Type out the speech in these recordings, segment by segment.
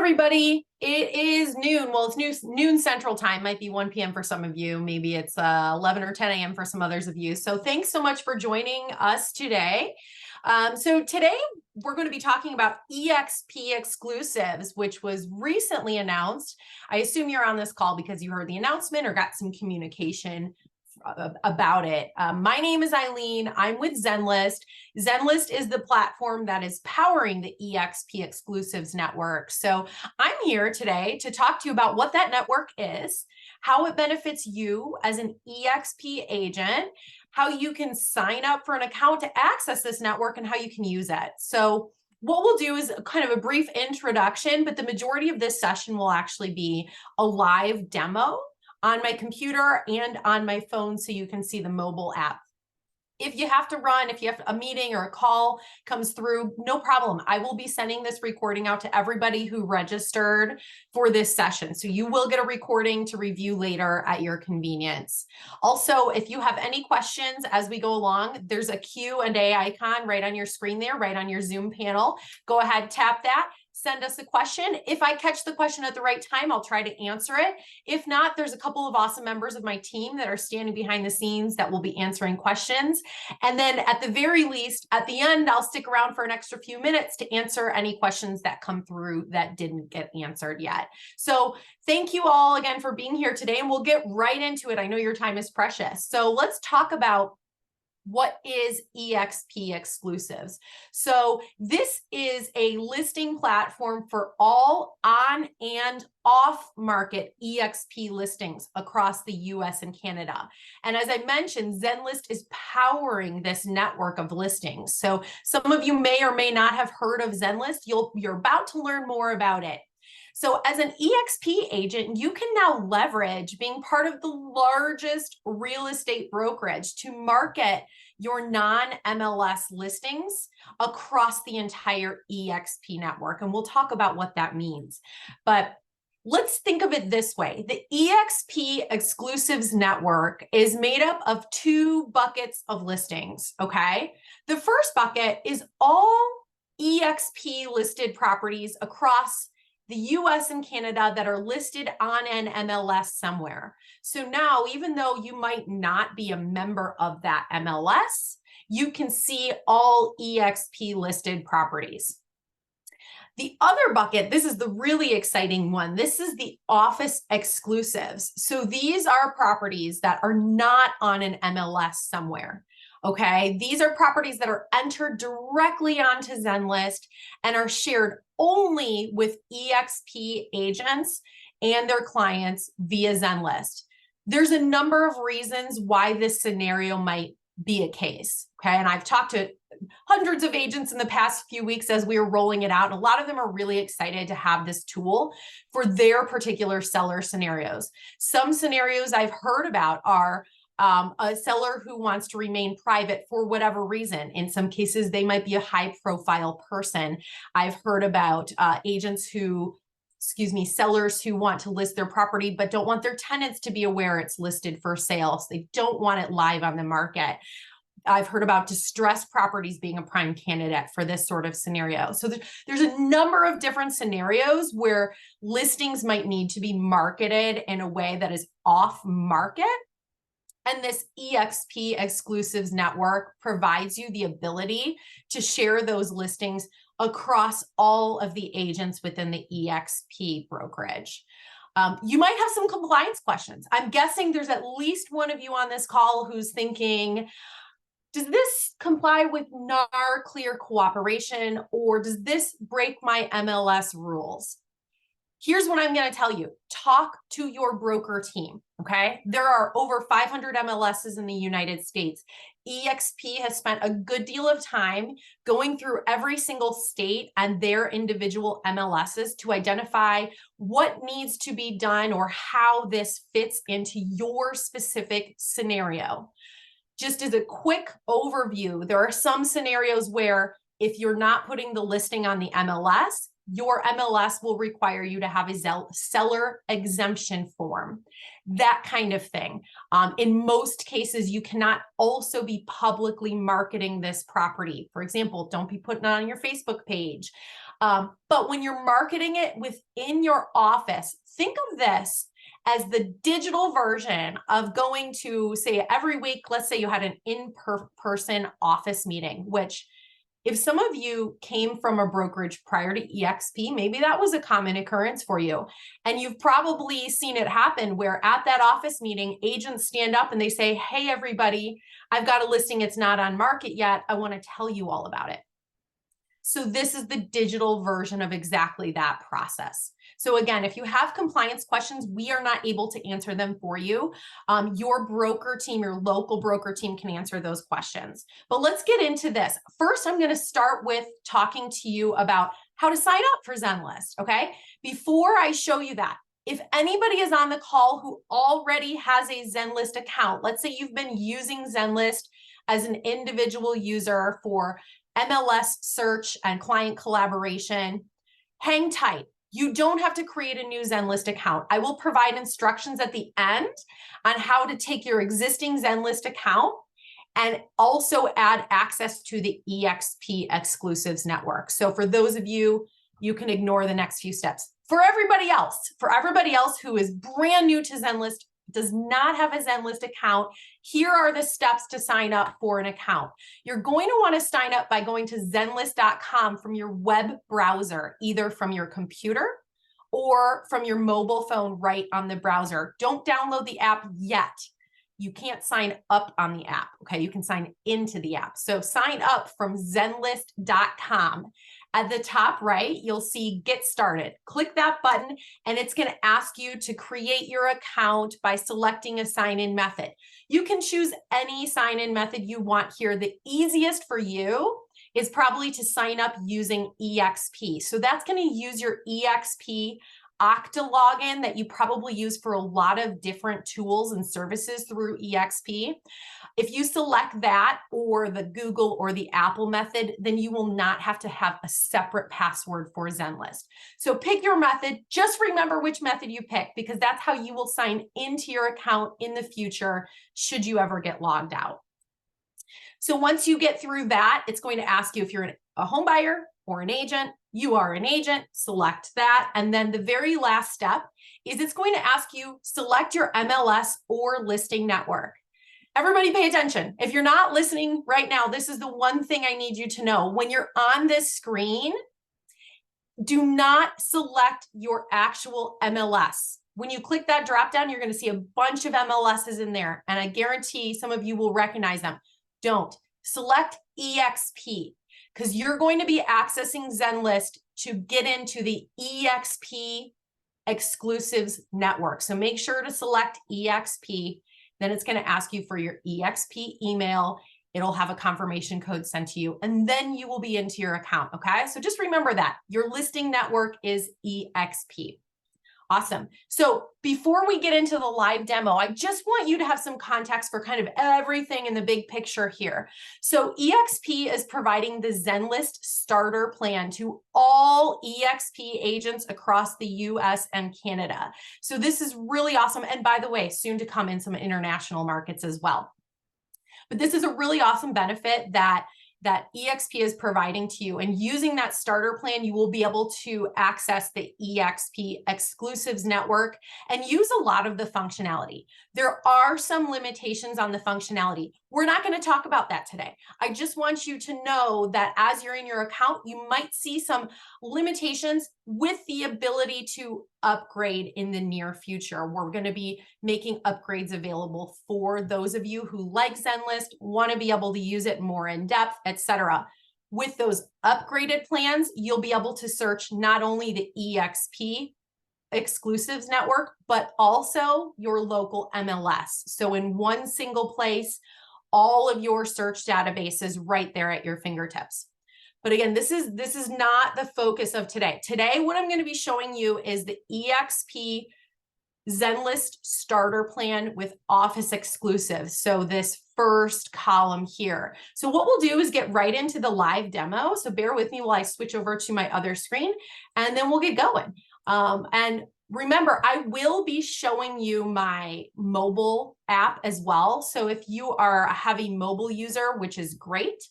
everybody. It is noon. Well, it's noon Central Time. Might be 1 p.m. for some of you. Maybe it's 11 or 10 a.m. for some others of you. So thanks so much for joining us today. So today we're going to be talking about eXp exclusives, which was recently announced. I assume you're on this call because you heard the announcement or got some communication about it. My name is Eileen. I'm with Zenlist. Zenlist is the platform that is powering the eXp Exclusives network. So I'm here today to talk to you about what that network is, how it benefits you as an eXp agent, how you can sign up for an account to access this network, and how you can use it. So what we'll do is kind of a brief introduction, but the majority of this session will actually be a live demo on my computer and on my phone, so you can see the mobile app. If you have to run, if you have a meeting or a call comes through, no problem. I will be sending this recording out to everybody who registered for this session. So you will get a recording to review later at your convenience. Also, if you have any questions as we go along, there's a Q&A icon right on your screen there, right on your Zoom panel. Go ahead, tap that. Send us a question. If I catch the question at the right time, I'll try to answer it. If not, there's a couple of awesome members of my team that are standing behind the scenes that will be answering questions. And then at the very least, at the end, I'll stick around for an extra few minutes to answer any questions that come through that didn't get answered yet. So thank you all again for being here today, and we'll get right into it. I know your time is precious. So let's talk about what is eXp Exclusives. So this is a listing platform for all on and off market eXp listings across the US and Canada. And as I mentioned, Zenlist is powering this network of listings. So some of you may or may not have heard of Zenlist. You're about to learn more about it. So as an eXp agent, you can now leverage being part of the largest real estate brokerage to market your non-MLS listings across the entire eXp network. And we'll talk about what that means. But let's think of it this way. The eXp Exclusives network is made up of two buckets of listings, okay? The first bucket is all eXp listed properties across the US and Canada that are listed on an MLS somewhere. So now, even though you might not be a member of that MLS, you can see all eXp listed properties. The other bucket, this is the really exciting one. This is the office exclusives. So these are properties that are not on an MLS somewhere. Okay, these are properties that are entered directly onto Zenlist and are shared only with eXp agents and their clients via Zenlist. There's a number of reasons why this scenario might be a case, okay? And I've talked to hundreds of agents in the past few weeks as we were rolling it out, and a lot of them are really excited to have this tool for their particular seller scenarios. Some scenarios I've heard about are a seller who wants to remain private for whatever reason. In some cases, they might be a high profile person. I've heard about sellers who want to list their property, but don't want their tenants to be aware it's listed for sale. So they don't want it live on the market. I've heard about distressed properties being a prime candidate for this sort of scenario. So there's a number of different scenarios where listings might need to be marketed in a way that is off market. And this eXp Exclusives network provides you the ability to share those listings across all of the agents within the eXp brokerage. You might have some compliance questions. I'm guessing there's at least one of you on this call who's thinking, does this comply with NAR clear cooperation, or does this break my MLS rules? Here's what I'm going to tell you. Talk to your broker team, okay? There are over 500 MLSs in the United States. eXp has spent a good deal of time going through every single state and their individual MLSs to identify what needs to be done or how this fits into your specific scenario. Just as a quick overview, there are some scenarios where if you're not putting the listing on the MLS, your MLS will require you to have a seller exemption form, that kind of thing. In most cases, you cannot also be publicly marketing this property. For example, don't be putting it on your Facebook page. But when you're marketing it within your office, think of this as the digital version of going to, say, every week. Let's say you had an in-person office meeting, which if some of you came from a brokerage prior to eXp, maybe that was a common occurrence for you. And you've probably seen it happen where at that office meeting, agents stand up and they say, hey, everybody, I've got a listing. It's not on market yet. I want to tell you all about it. So this is the digital version of exactly that process. So again, if you have compliance questions, we are not able to answer them for you. Your broker team, your local broker team can answer those questions. But let's get into this. First, I'm going to start with talking to you about how to sign up for Zenlist, okay? Before I show you that, if anybody is on the call who already has a Zenlist account, let's say you've been using Zenlist as an individual user for MLS search and client collaboration, hang tight. You don't have to create a new Zenlist account. I will provide instructions at the end on how to take your existing Zenlist account and also add access to the eXp Exclusives network. So for those of you, you can ignore the next few steps. For everybody else who is brand new to Zenlist, does not have a Zenlist account, here are the steps to sign up for an account. You're going to want to sign up by going to zenlist.com from your web browser, either from your computer or from your mobile phone right on the browser. Don't download the app yet. You can't sign up on the app, okay? You can sign into the app. So sign up from zenlist.com. At the top right, you'll see Get Started. Click that button, and it's going to ask you to create your account by selecting a sign-in method. You can choose any sign-in method you want here. The easiest for you is probably to sign up using eXp. So that's going to use your eXp Okta login that you probably use for a lot of different tools and services through eXp. If you select that or the Google or the Apple method, then you will not have to have a separate password for Zenlist. So pick your method. Just remember which method you pick, because that's how you will sign into your account in the future should you ever get logged out. So once you get through that, it's going to ask you if you're a home buyer or an agent. You are an agent, select that. And then the very last step is it's going to ask you, select your MLS or listing network. Everybody pay attention. If you're not listening right now, this is the one thing I need you to know. When you're on this screen, do not select your actual MLS. When you click that drop down, you're going to see a bunch of MLSs in there, and I guarantee some of you will recognize them. Don't. Select eXp, because you're going to be accessing Zenlist to get into the eXp Exclusives network. So make sure to select eXp. Then it's going to ask you for your eXp email. It'll have a confirmation code sent to you, and then you will be into your account, okay? So just remember that. Your listing network is eXp. Awesome. So before we get into the live demo, I just want you to have some context for kind of everything in the big picture here. So eXp is providing the Zenlist starter plan to all eXp agents across the US and Canada. So this is really awesome. And by the way, soon to come in some international markets as well. But this is a really awesome benefit that eXp is providing to you. And using that starter plan, you will be able to access the eXp Exclusives network and use a lot of the functionality. There are some limitations on the functionality. We're not going to talk about that today. I just want you to know that as you're in your account, you might see some limitations with the ability to upgrade in the near future. We're going to be making upgrades available for those of you who like Zenlist, want to be able to use it more in depth, etc. With those upgraded plans, you'll be able to search not only the eXp Exclusives network, but also your local MLS. So in one single place, all of your search databases right there at your fingertips. But again, this is not the focus of today. Today, what I'm going to be showing you is the eXp Zenlist starter plan with office exclusives. So this first column here. So what we'll do is get right into the live demo. So bear with me while I switch over to my other screen, and then we'll get going. And remember, I will be showing you my mobile app as well. So if you are a heavy mobile user, which is great,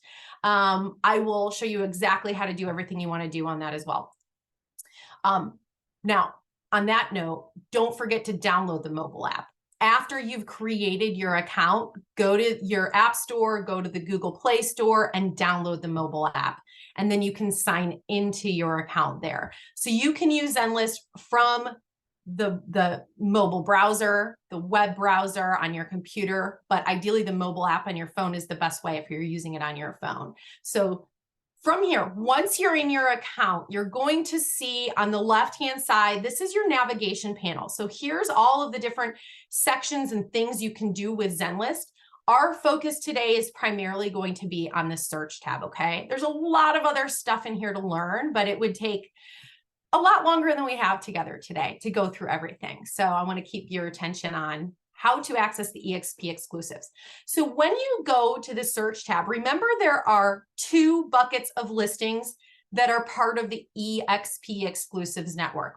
I will show you exactly how to do everything you want to do on that as well. Now, on that note, don't forget to download the mobile app. After you've created your account, go to your app store, go to the Google Play Store and download the mobile app. And then you can sign into your account there. So you can use Zenlist from the mobile browser, the web browser on your computer, but ideally the mobile app on your phone is the best way if you're using it on your phone. So from here, once you're in your account, you're going to see on the left-hand side, this is your navigation panel. So here's all of the different sections and things you can do with Zenlist. Our focus today is primarily going to be on the search tab, okay? There's a lot of other stuff in here to learn, but it would take a lot longer than we have together today to go through everything. So I want to keep your attention on how to access the eXp exclusives. So when you go to the search tab, remember there are 2 buckets of listings that are part of the eXp exclusives network.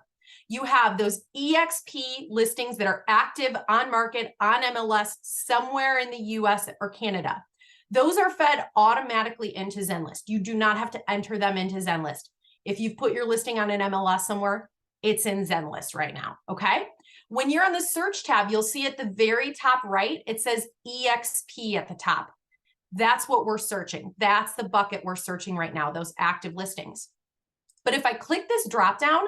You have those eXp listings that are active on market on MLS somewhere in the US or Canada. Those are fed automatically into Zenlist. You do not have to enter them into Zenlist. If you've put your listing on an MLS somewhere, it's in Zenlist right now, okay? When you're on the search tab, you'll see at the very top right, it says eXp at the top. That's what we're searching. That's the bucket we're searching right now, those active listings. But if I click this drop down,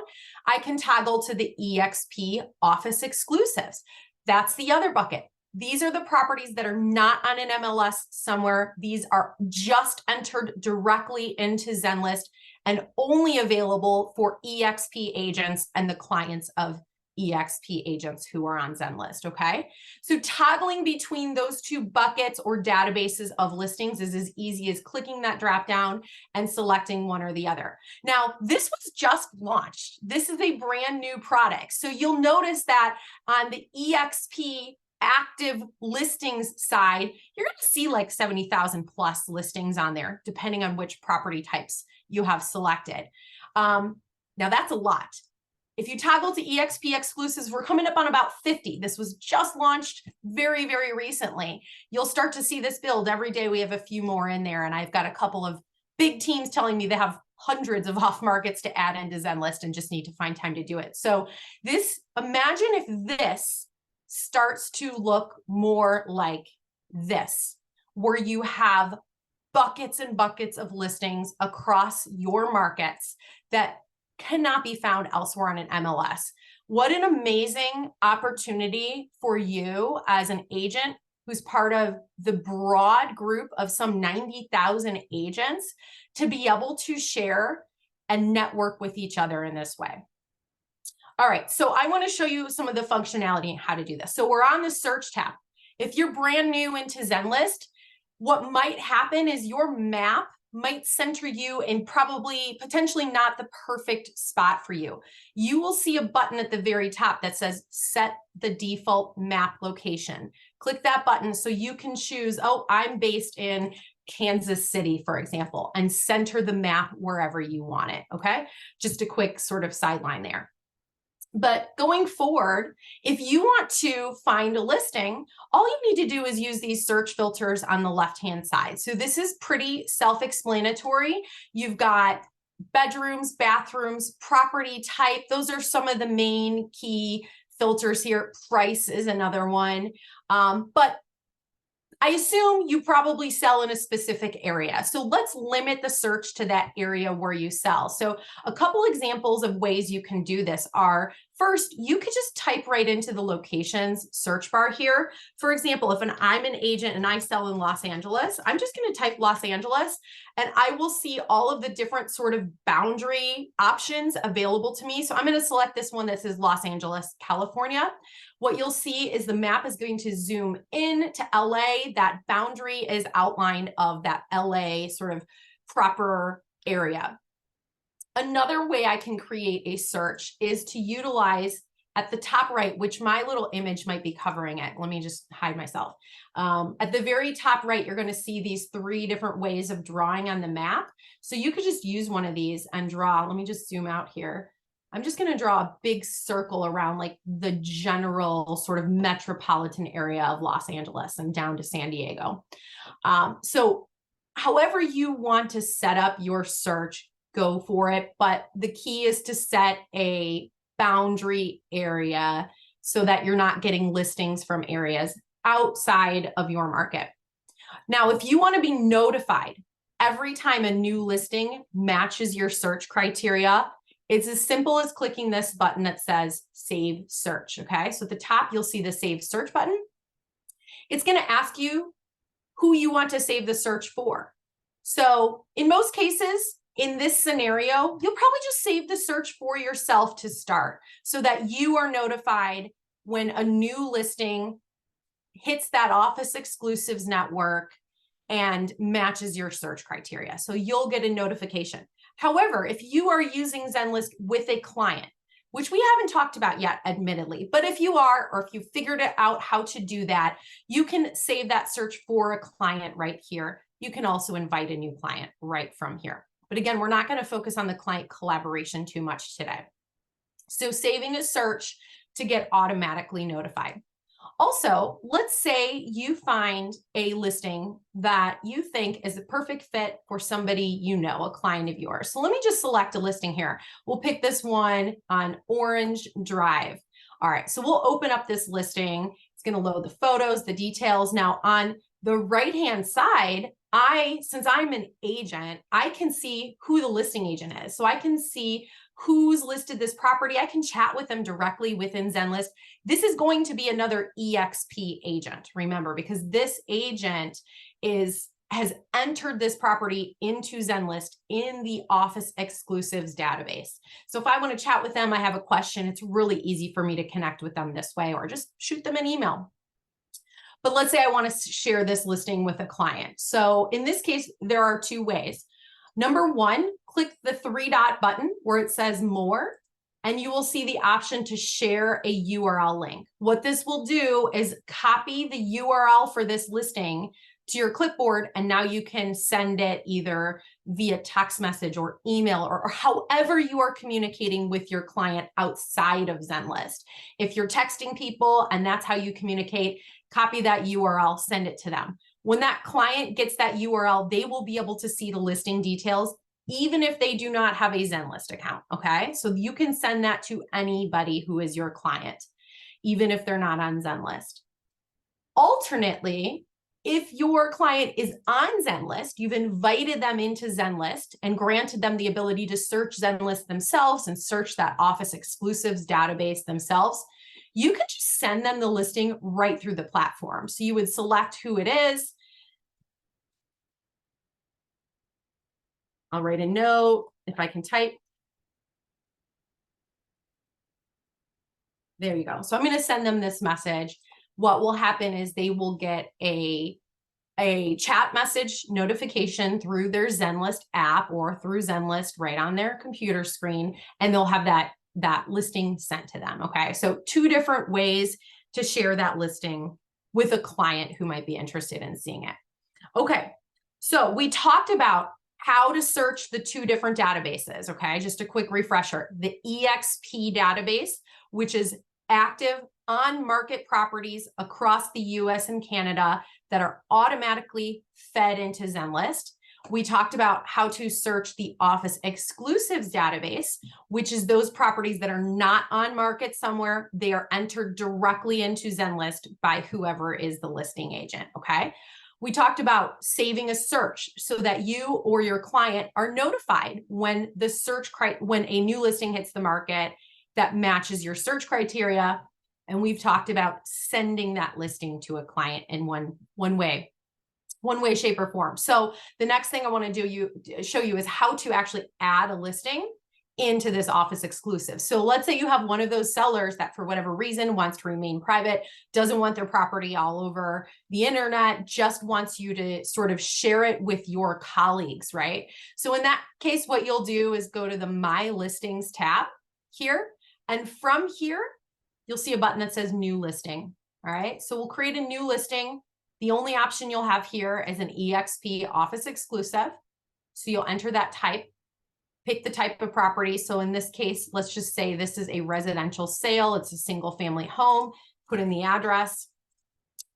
I can toggle to the eXp office exclusives. That's the other bucket. These are the properties that are not on an MLS somewhere. These are just entered directly into Zenlist and only available for eXp agents and the clients of eXp agents who are on Zenlist, okay? So toggling between those 2 buckets or databases of listings is as easy as clicking that drop down and selecting one or the other. Now, this was just launched. This is a brand new product. So you'll notice that on the eXp active listings side, you're going to see like 70,000 plus listings on there, depending on which property types you have selected. Now that's a lot. If you toggle to eXp exclusives, we're coming up on about 50. This was just launched very, very recently. You'll start to see this build. Every day we have a few more in there, and I've got a couple of big teams telling me they have hundreds of off markets to add into Zenlist and just need to find time to do it. So imagine if this starts to look more like this, where you have buckets and buckets of listings across your markets that cannot be found elsewhere on an MLS. What an amazing opportunity for you as an agent who's part of the broad group of some 90,000 agents to be able to share and network with each other in this way. All right, so I want to show you some of the functionality and how to do this. So we're on the search tab. If you're brand new into Zenlist, what might happen is your map might center you in probably potentially not the perfect spot for you. You will see a button at the very top that says set the default map location. Click that button so you can choose, oh, I'm based in Kansas City, for example, and center the map wherever you want it, okay? Just a quick sort of sideline there. But going forward, if you want to find a listing, all you need to do is use these search filters on the left-hand side. So this is pretty self-explanatory. You've got bedrooms, bathrooms, property type. Those are some of the main key filters here. Price is another one. But I assume you probably sell in a specific area. So let's limit the search to that area where you sell. So a couple examples of ways you can do this are, first, you could just type right into the locations search bar here. For example, if I'm an agent and I sell in Los Angeles, I'm just going to type Los Angeles and I will see all of the different sort of boundary options available to me. So I'm going to select this one that says Los Angeles, California. What you'll see is the map is going to zoom in to LA. That boundary is outlined of that LA sort of proper area. Another way I can create a search is to utilize at the top right, which my little image might be covering it. Let me just hide myself. At the very top right, you're going to see these 3 different ways of drawing on the map. So you could just use one of these and draw. Let me just zoom out here. I'm just going to draw a big circle around like the general sort of metropolitan area of Los Angeles and down to San Diego. So however you want to set up your search, go for it. But the key is to set a boundary area so that you're not getting listings from areas outside of your market. Now, if you want to be notified every time a new listing matches your search criteria, it's as simple as clicking this button that says Save Search, okay? So at the top, you'll see the Save Search button. It's going to ask you who you want to save the search for. So in most cases, in this scenario, you'll probably just save the search for yourself to start so that you are notified when a new listing hits that Office Exclusives network and matches your search criteria. So you'll get a notification. However, if you are using Zenlist with a client, which we haven't talked about yet, admittedly, but if you are, or if you figured it out how to do that, you can save that search for a client right here. You can also invite a new client right from here. But again, we're not going to focus on the client collaboration too much today. So saving a search to get automatically notified. Also, let's say you find a listing that you think is a perfect fit for somebody you know, a client of yours. So let me just select a listing here. We'll pick this one on Orange Drive. All right, so we'll open up this listing. It's going to load the photos, the details. Now on the right-hand side, since I'm an agent, I can see who the listing agent is. So I can see who's listed this property. I can chat with them directly within Zenlist. This is going to be another eXp agent, remember, because this agent has entered this property into Zenlist in the Office Exclusives database. So if I want to chat with them, I have a question, it's really easy for me to connect with them this way, or just shoot them an email. But let's say I want to share this listing with a client. So in this case, there are two ways. Number one, click the three-dot button where it says More, and you will see the option to share a URL link. What this will do is copy the URL for this listing to your clipboard, and now you can send it either via text message or email or however you are communicating with your client outside of Zenlist. If you're texting people and that's how you communicate, copy that URL, send it to them. When that client gets that URL, they will be able to see the listing details, even if they do not have a Zenlist account, okay? So you can send that to anybody who is your client, even if they're not on Zenlist. Alternately, if your client is on Zenlist, you've invited them into Zenlist and granted them the ability to search Zenlist themselves and search that Office Exclusives database themselves, you could just send them the listing right through the platform. So you would select who it is. I'll write a note if I can type. There you go. So I'm going to send them this message. What will happen is they will get a chat message notification through their Zenlist app or through Zenlist right on their computer screen, and they'll have that listing sent to them. Okay, so two different ways to share that listing with a client who might be interested in seeing it. Okay, so we talked about how to search the two different databases. Okay, just a quick refresher. The eXp database, which is active on market properties across the US and Canada that are automatically fed into Zenlist. We talked about how to search the Office Exclusives database, which is those properties that are not on market somewhere. They are entered directly into Zenlist by whoever is the listing agent, okay? We talked about saving a search so that you or your client are notified when when a new listing hits the market that matches your search criteria. And we've talked about sending that listing to a client in one way, shape, or form. So the next thing I want to show you is how to actually add a listing into this Office Exclusive. So let's say you have one of those sellers that for whatever reason wants to remain private, doesn't want their property all over the internet, just wants you to sort of share it with your colleagues, right? So in that case, what you'll do is go to the My Listings tab here. And from here, you'll see a button that says New Listing. All right, so we'll create a new listing. The only option you'll have here is an eXp Office Exclusive. So you'll enter that type, pick the type of property. So in this case, let's just say this is a residential sale. It's a single family home. Put in the address.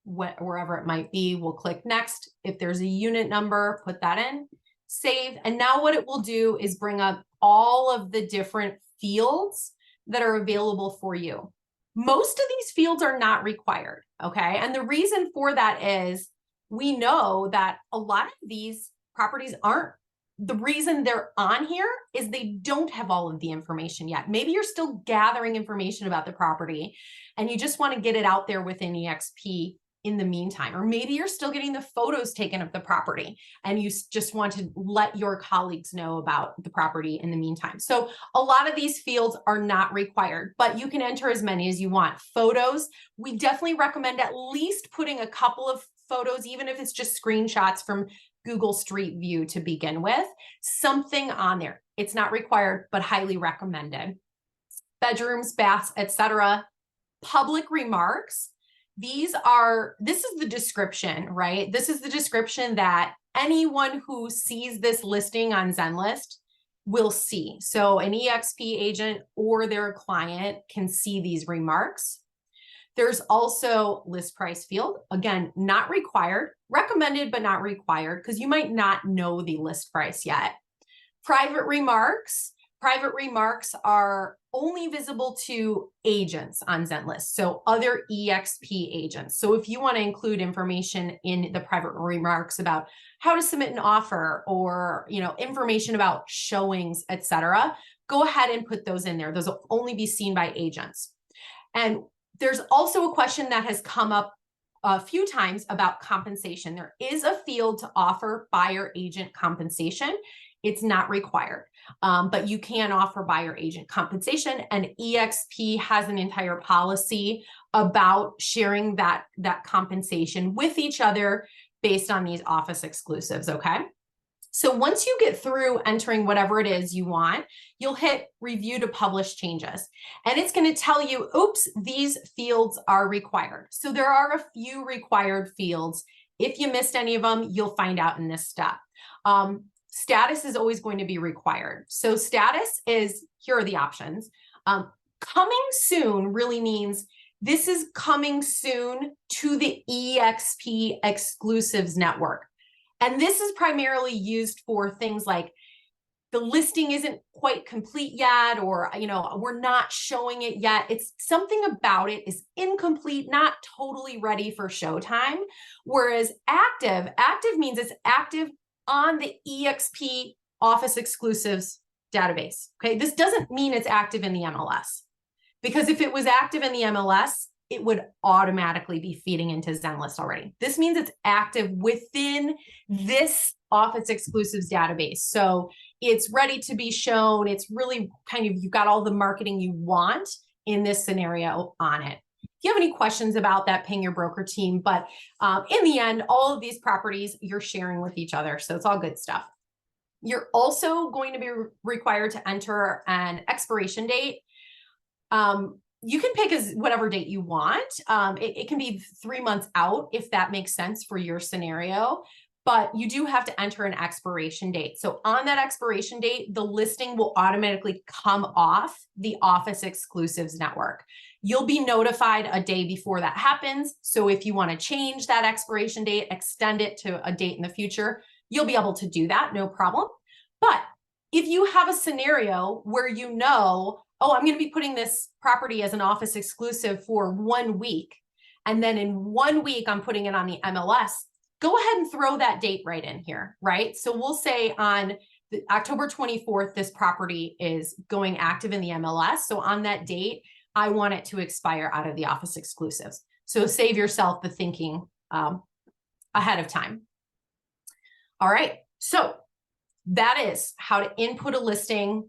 wherever it might be. We'll click next. If there's a unit number, put that in, save. And now what it will do is bring up all of the different fields that are available for you. Most of these fields are not required, okay? And the reason for that is we know that a lot of these properties aren't. The reason they're on here is they don't have all of the information yet. Maybe you're still gathering information about the property and you just want to get it out there within eXp in the meantime. Or maybe you're still getting the photos taken of the property and you just want to let your colleagues know about the property in the meantime. So a lot of these fields are not required, but you can enter as many as you want. Photos, we definitely recommend at least putting a couple of photos, even if it's just screenshots from Google Street View to begin with, something on there. It's not required, but highly recommended. Bedrooms, baths, etc. Public remarks. This is the description, right? This is the description that anyone who sees this listing on Zenlist will see. So an eXp agent or their client can see these remarks. There's also list price field. Again, not required, recommended, but not required because you might not know the list price yet. Private remarks. Private remarks are only visible to agents on Zenlist, so other eXp agents. So if you want to include information in the private remarks about how to submit an offer or, information about showings, etc., go ahead and put those in there. Those will only be seen by agents. And there's also a question that has come up a few times about compensation. There is a field to offer buyer agent compensation. It's not required, but you can offer buyer agent compensation, and eXp has an entire policy about sharing that compensation with each other based on these office exclusives, okay? So once you get through entering whatever it is you want, you'll hit review to publish changes. And it's going to tell you, oops, these fields are required. So there are a few required fields. If you missed any of them, you'll find out in this step. Status is always going to be required. So status is, here are the options. Coming soon really means this is coming soon to the eXp exclusives network. And this is primarily used for things like the listing isn't quite complete yet, or, we're not showing it yet. It's something about it is incomplete, not totally ready for showtime. Whereas active means it's active on the eXp office exclusives database. Okay. This doesn't mean it's active in the MLS, because if it was active in the MLS, it would automatically be feeding into Zenlist already. This means it's active within this office exclusives database. So it's ready to be shown. It's really you've got all the marketing you want in this scenario on it. If you have any questions about that, ping your broker team. But in the end, all of these properties you're sharing with each other. So it's all good stuff. You're also going to be required to enter an expiration date. You can pick whatever date you want. It can be 3 months out if that makes sense for your scenario, but you do have to enter an expiration date. So on that expiration date, the listing will automatically come off the Office Exclusives network. You'll be notified a day before that happens. So if you want to change that expiration date, extend it to a date in the future, you'll be able to do that, no problem. But if you have a scenario where oh, I'm going to be putting this property as an office exclusive for 1 week, and then in 1 week, I'm putting it on the MLS, go ahead and throw that date right in here, right? So we'll say on October 24th, this property is going active in the MLS. So on that date, I want it to expire out of the office exclusives. So save yourself the thinking ahead of time. All right, so that is how to input a listing,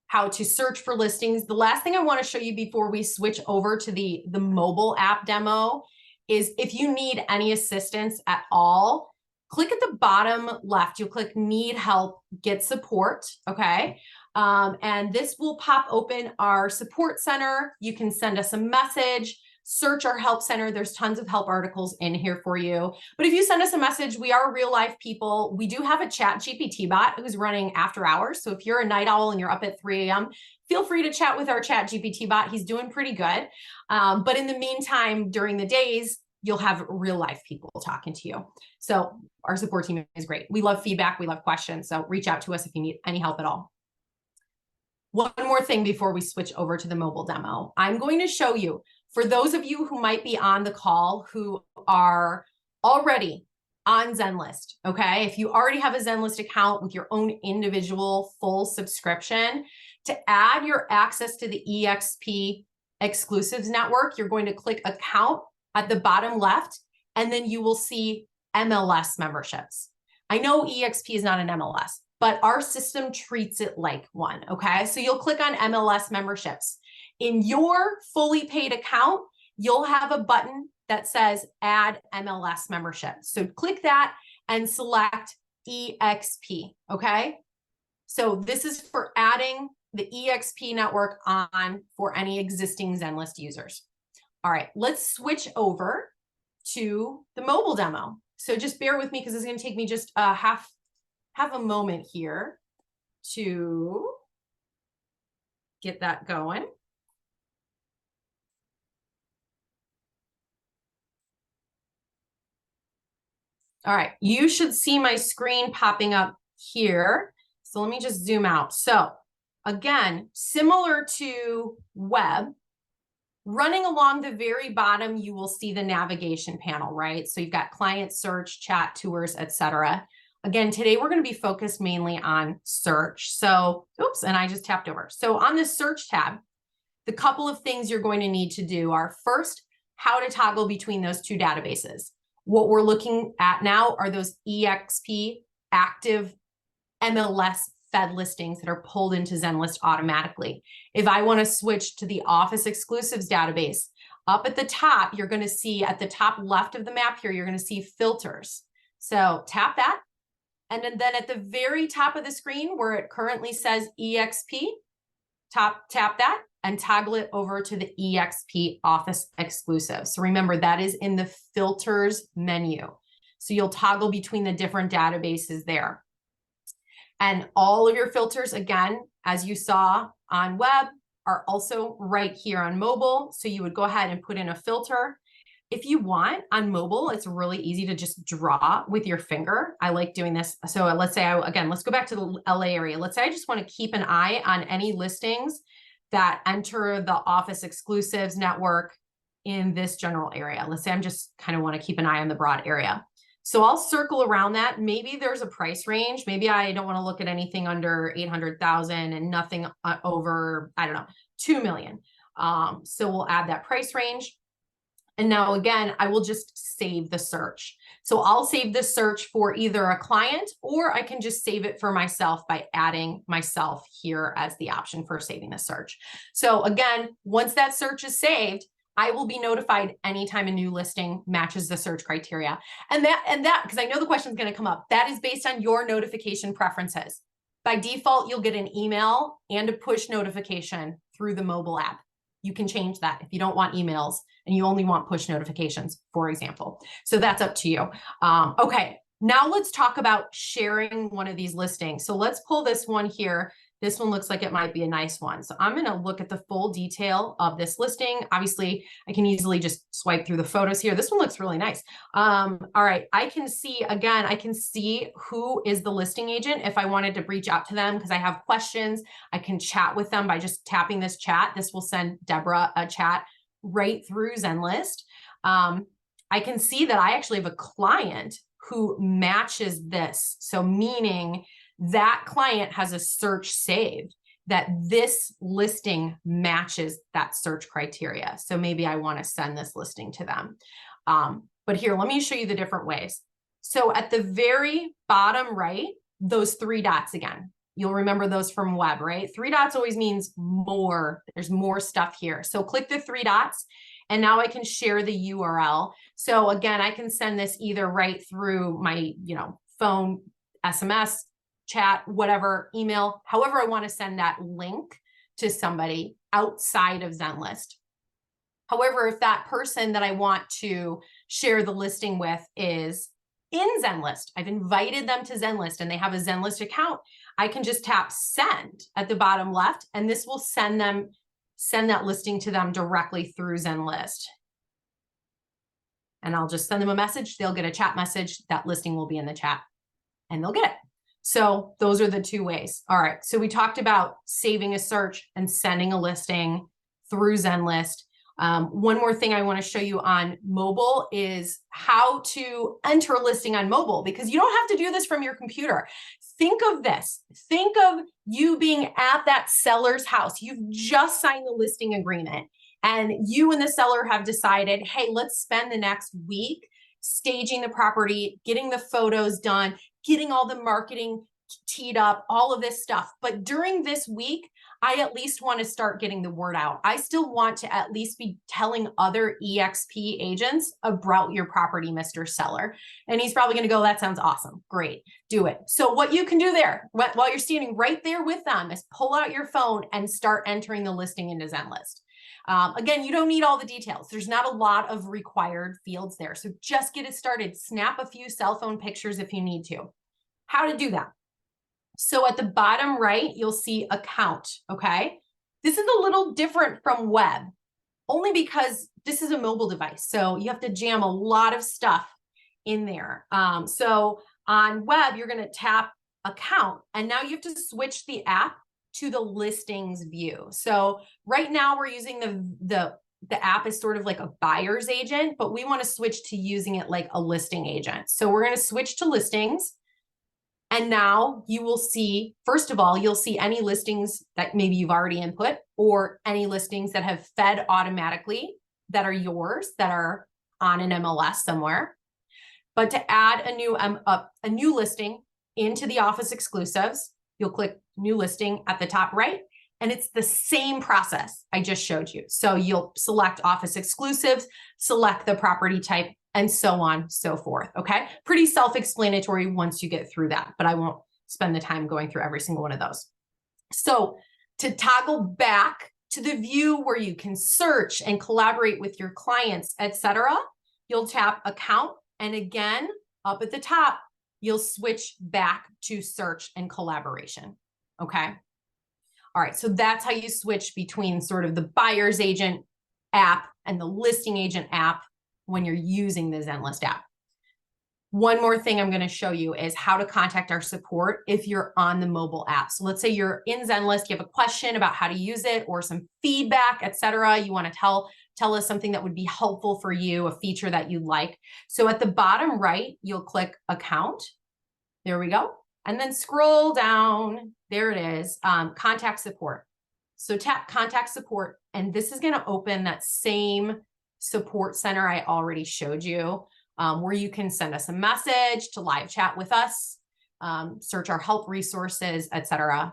how to search for listings. The last thing I want to show you before we switch over to the mobile app demo is if you need any assistance at all, click at the bottom left. You'll click need help, get support, okay? And this will pop open our support center. You can send us a message, search our help center. There's tons of help articles in here for you. But if you send us a message, we are real life people. We do have a chat GPT bot who's running after hours. So if you're a night owl and you're up at 3 a.m., feel free to chat with our chat GPT bot. He's doing pretty good. But in the meantime, during the days, you'll have real life people talking to you. So our support team is great. We love feedback. We love questions. So reach out to us if you need any help at all. One more thing before we switch over to the mobile demo. I'm going to show you, for those of you who might be on the call who are already on Zenlist, okay? If you already have a Zenlist account with your own individual full subscription, to add your access to the eXp exclusives network, you're going to click account at the bottom left, and then you will see MLS memberships. I know eXp is not an MLS, but our system treats it like one, okay? So you'll click on MLS memberships. In your fully paid account, you'll have a button that says add MLS membership. So click that and select eXp, okay? So this is for adding the eXp network on for any existing Zenlist users. All right, let's switch over to the mobile demo. So just bear with me because it's going to take me just half a moment here to get that going. All right, you should see my screen popping up here. So let me just zoom out. So again, similar to web, running along the very bottom, you will see the navigation panel, right? So you've got client search, chat, tours, etc. Again, today we're going to be focused mainly on search. So, oops, and I just tapped over. So on the search tab, the couple of things you're going to need to do are first, how to toggle between those two databases. What we're looking at now are those eXp active MLS fed listings that are pulled into Zenlist automatically. If I want to switch to the Office Exclusives database, up at the top, you're going to see at the top left of the map here, you're going to see filters. So tap that. And then at the very top of the screen where it currently says eXp, tap that and toggle it over to the eXp Office Exclusive. So remember, that is in the filters menu. So you'll toggle between the different databases there. And all of your filters, again, as you saw on web, are also right here on mobile. So you would go ahead and put in a filter. If you want on mobile, it's really easy to just draw with your finger. I like doing this. So let's say, let's go back to the LA area. Let's say I just want to keep an eye on any listings that enter the Office Exclusives network in this general area. Let's say I'm just kind of want to keep an eye on the broad area. So I'll circle around that. Maybe there's a price range. Maybe I don't want to look at anything under 800,000 and nothing over, I don't know, 2 million. So we'll add that price range. And now again, I will just save the search. So I'll save the search for either a client, or I can just save it for myself by adding myself here as the option for saving the search. So again, once that search is saved, I will be notified anytime a new listing matches the search criteria. And that, because I know the question is going to come up, that is based on your notification preferences. By default, you'll get an email and a push notification through the mobile app. You can change that if you don't want emails and you only want push notifications, for example. So that's up to you. Okay, now let's talk about sharing one of these listings. So let's pull this one here. This one looks like it might be a nice one. So I'm going to look at the full detail of this listing. Obviously, I can easily just swipe through the photos here. This one looks really nice. All right, I can see, again, I can see who is the listing agent if I wanted to reach out to them because I have questions. I can chat with them by just tapping this chat. This will send Deborah a chat right through Zenlist. I can see that I actually have a client who matches this. So meaning that client has a search saved that this listing matches that search criteria. So maybe I want to send this listing to them. But here, let me show you the different ways. So at the very bottom right, those 3 dots again, you'll remember those from web, right? 3 dots always means more. There's more stuff here. So click the 3 dots and now I can share the URL. So again, I can send this either right through my, phone, SMS, chat, whatever, email, however I want to send that link to somebody outside of Zenlist. However, if that person that I want to share the listing with is in Zenlist, I've invited them to Zenlist and they have a Zenlist account, I can just tap send at the bottom left, and this will send that listing to them directly through Zenlist. and I'll just send them a message. They'll get a chat message. That listing will be in the chat and they'll get it. So those are the two ways. All right. So we talked about saving a search and sending a listing through Zenlist. One more thing I want to show you on mobile is how to enter a listing on mobile, because you don't have to do this from your computer. Think of this. Think of you being at that seller's house. You've just signed the listing agreement and you and the seller have decided, hey, let's spend the next week staging the property, getting the photos done, getting all the marketing teed up, all of this stuff. But during this week, I at least want to start getting the word out. I still want to at least be telling other eXp agents about your property, Mr. Seller. And he's probably going to go, that sounds awesome. Great. Do it. So what you can do there while you're standing right there with them is pull out your phone and start entering the listing into Zenlist. Again, you don't need all the details. There's not a lot of required fields there. So just get it started. Snap a few cell phone pictures if you need to. How to do that. So at the bottom right, you'll see account, okay? This is a little different from web, only because this is a mobile device. So you have to jam a lot of stuff in there. So on web, you're gonna tap account, and now you have to switch the app to the listings view. So right now we're using the app is sort of like a buyer's agent, but we want to switch to using it like a listing agent. So we're going to switch to listings. And now you will see, first of all, you'll see any listings that maybe you've already input or any listings that have fed automatically that are yours, that are on an MLS somewhere. But to add a new listing into the office exclusives, you'll click new listing at the top right, and it's the same process I just showed you. So you'll select office exclusives, select the property type, and so on, so forth, okay? Pretty self-explanatory once you get through that, but I won't spend the time going through every single one of those. So to toggle back to the view where you can search and collaborate with your clients, etc., you'll tap account, and again, up at the top, you'll switch back to search and collaboration, okay? All right, so that's how you switch between sort of the buyer's agent app and the listing agent app when you're using the Zenlist app. One more thing I'm going to show you is how to contact our support if you're on the mobile app. So let's say you're in Zenlist, you have a question about how to use it or some feedback, etc. You want to tell us something that would be helpful for you, a feature that you like. So at the bottom right, you'll click account. There we go. And then scroll down. There it is. Contact support. So tap contact support, and this is going to open that same support center I already showed you, where you can send us a message, to live chat with us, search our help resources, etc.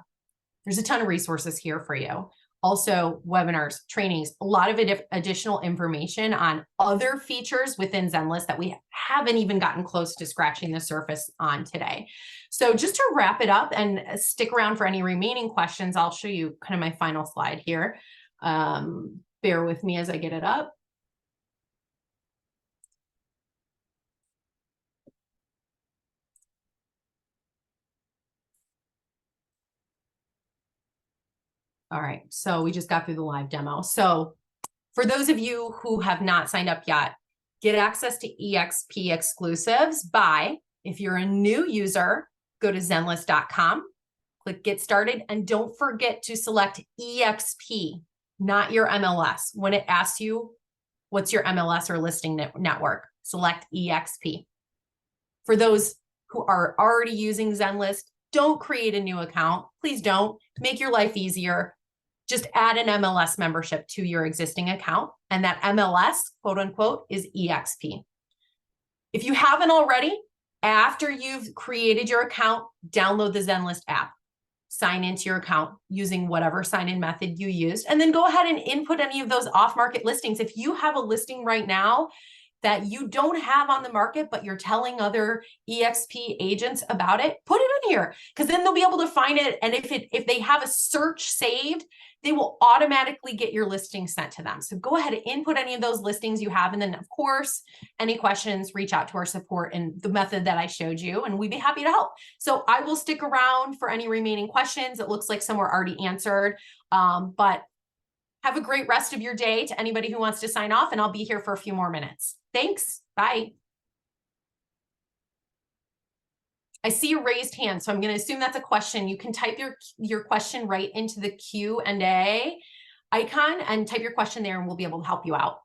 There's a ton of resources here for you. Also, webinars, trainings, a lot of additional information on other features within Zenlist that we haven't even gotten close to scratching the surface on today. So just to wrap it up and stick around for any remaining questions, I'll show you kind of my final slide here. Bear with me as I get it up. All right, so we just got through the live demo. So for those of you who have not signed up yet, get access to eXp exclusives by, if you're a new user, go to zenlist.com, click get started, and don't forget to select eXp, not your MLS. When it asks you what's your MLS or listing network, select eXp. For those who are already using Zenlist, don't create a new account. Please don't. Make your life easier. Just add an MLS membership to your existing account, and that MLS, quote unquote, is eXp. If you haven't already, after you've created your account, download the Zenlist app, sign into your account using whatever sign-in method you used, and then go ahead and input any of those off-market listings. If you have a listing right now that you don't have on the market, but you're telling other eXp agents about it, put it in here, because then they'll be able to find it. And if they have a search saved, they will automatically get your listing sent to them. So go ahead and input any of those listings you have. And then of course, any questions, reach out to our support in the method that I showed you, and we'd be happy to help. So I will stick around for any remaining questions. It looks like some were already answered, but have a great rest of your day to anybody who wants to sign off, and I'll be here for a few more minutes. Thanks. Bye. I see a raised hand, so I'm going to assume that's a question. You can type your question right into the Q&A icon and type your question there, and we'll be able to help you out.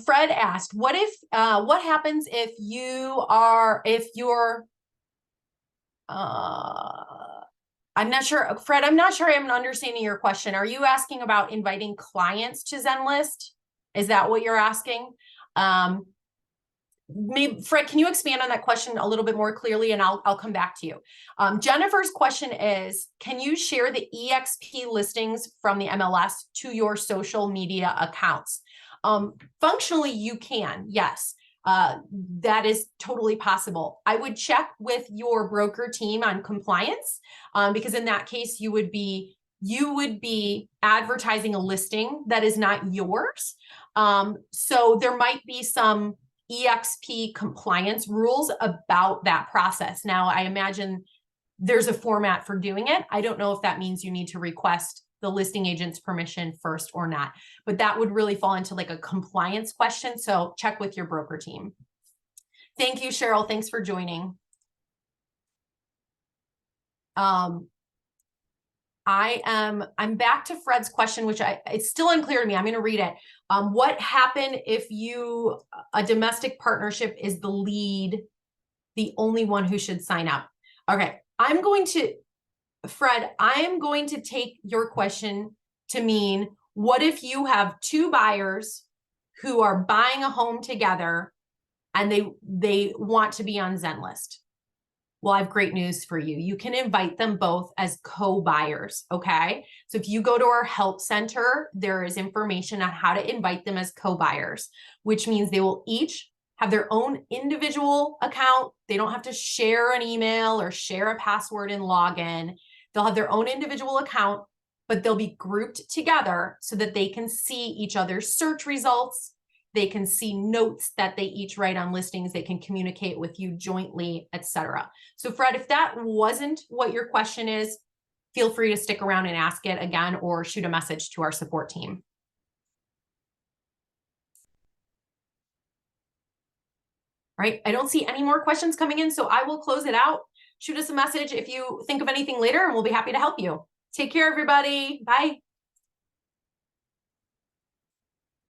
Fred asked, what happens if you're, I'm not sure, Fred, I'm not sure I'm understanding your question. Are you asking about inviting clients to Zenlist? Is that what you're asking? Maybe, Fred, can you expand on that question a little bit more clearly, and I'll come back to you. Jennifer's question is, can you share the eXp listings from the MLS to your social media accounts? Functionally, you can, yes. That is totally possible. I would check with your broker team on compliance, because in that case, you would be advertising a listing that is not yours. So there might be some eXp compliance rules about that process. Now, I imagine there's a format for doing it. I don't know if that means you need to request the listing agent's permission first or not, but that would really fall into like a compliance question. So check with your broker team. Thank you, Cheryl. Thanks for joining. I'm back to Fred's question, which it's still unclear to me. I'm going to read it. What happened if a domestic partnership is the lead, the only one who should sign up? Okay, Fred, I am going to take your question to mean, what if you have two buyers who are buying a home together and they want to be on Zenlist? Well, I have great news for you. You can invite them both as co-buyers, okay? So if you go to our help center, there is information on how to invite them as co-buyers, which means they will each have their own individual account. They don't have to share an email or share a password and login. They'll have their own individual account, but they'll be grouped together so that they can see each other's search results. They can see notes that they each write on listings. They can communicate with you jointly, etc. So Fred, if that wasn't what your question is, feel free to stick around and ask it again, or shoot a message to our support team. All right, I don't see any more questions coming in, so I will close it out. Shoot us a message if you think of anything later, and we'll be happy to help you. Take care, everybody. Bye.